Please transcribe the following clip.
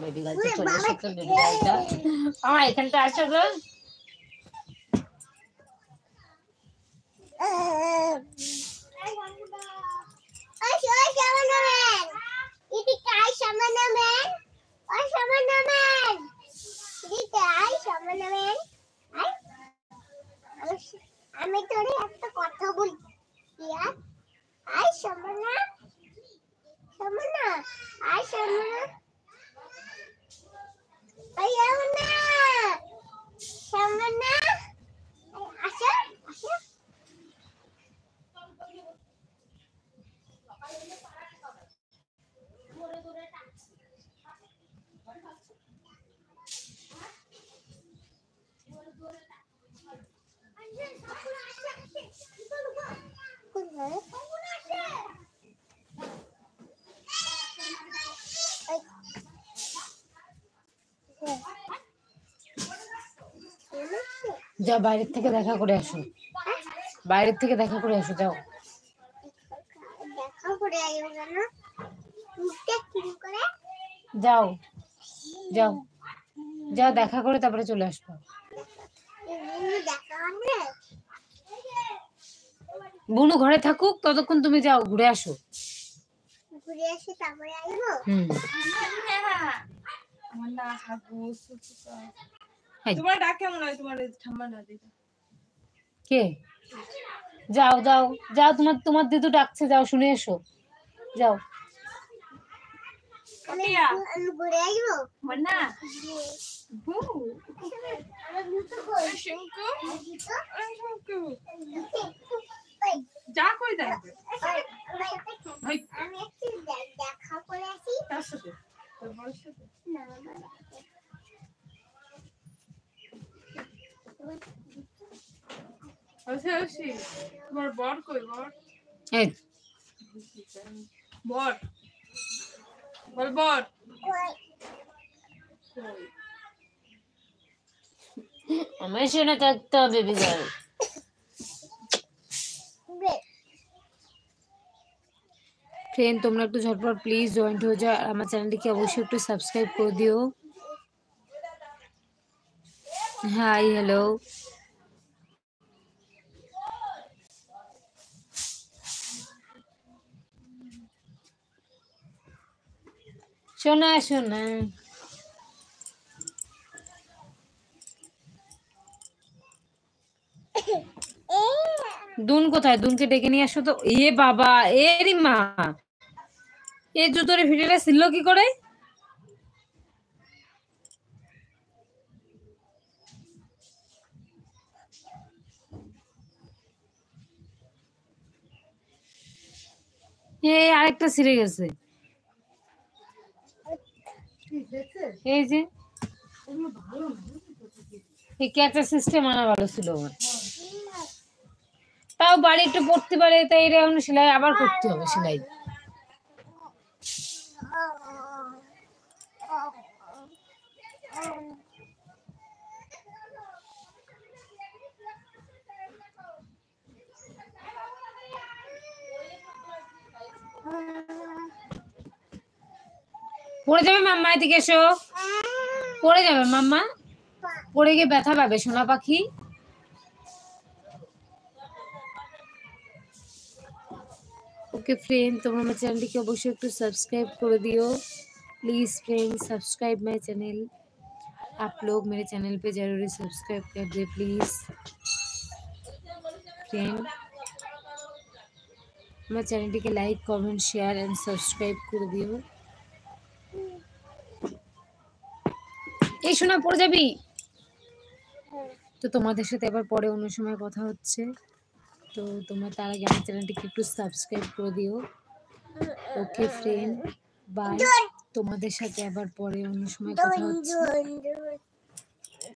Baby গার্লটা চলে এসেছে, baby গার্লটা আমার এখানটা আসো গো। আমি তোরে একটা কথা বলছি, আই সমনা সমনা আই সমনা আই সমনা সমনা আসো আসো। যাও বাইরের থেকে দেখা করে আসো, বাইরের থেকে দেখা করে আসো, যাও। দেখা করে আইও কেন? মুখটা কি করে? যাও যাও যাও, দেখা করে তারপরে চলে আসবো। দেখা হবে? বুনু ঘরে থাকুক ততক্ষণ তুমি যাও ঘুরে আসো। ঘুরে আসি তারপরে আইবো। আমার না হাগু তোমার ডাক কেমন হয়? তোমার ঠাম্মা না দিদা কে? যাও যাও যাও, তোমার দিদু ডাকছে, যাও শুনে এসো, যাও। আমি ঘুরে আইবো না যা কই দেখবে আমি একটু দেখা করে আসি। তার সাথে তোর বড় সাথে না তোমার বর কই? বর এই বর বল বর আমার শুনে থাকতে হবে বেবি গার্ল। ফ্রেন্ড তোমরা একটু ঝটপট প্লিজ জয়েন্ট হয়ে যাও, আর আমার চ্যানেলটিকে অবশ্যই একটু সাবস্ক্রাইব করে দিও। হাই হ্যালো, শোনা শোনা। দুন কোথায়? দুনকে ডেকে নিয়ে আসো তো। এ বাবা, এরি মা, এই জুতোর ভিডিওটা ছিল কি করে? আরেকটা ছিঁড়ে গেছে, এই যে এই ক্যাচার সিস্টেম আনা ভালো ছিল আমার। তাও বাড়ি একটু পড়তে পারে, তাই এটা এখন সেলাই আবার করতে হবে, সেলাই। পড়ে যাবে মাম্মা, এদিকে এসো। পড়ে যাবে মাম্মা, পড়ে গিয়ে ব্যথা পাবে সোনা পাখি। ओके फ्रेंड, তোমরা আমার চ্যানেলটিকে অবশ্যই একটু সাবস্ক্রাইब করে দিও please friend. Subscribe my channel, आप लोग मेरे चैनल पे जरूर सब्सक्राइब कर दे प्लीज फ्रेंड। আমার চ্যানেলটিকে like comment share and subscribe করে দিও। এই শোনা পড়ে যাবি তো। তোমাদের সাথে আবার পরে অন্য সময় কথা হচ্ছে, তো তোমরা তার আগে আমার চ্যানেলটিকে একটু সাবস্ক্রাইব করে দিও। ওকে ফ্রেন্ড, বাই। তোমাদের সাথে আবার পরে অন্য সময় কথা হচ্ছে।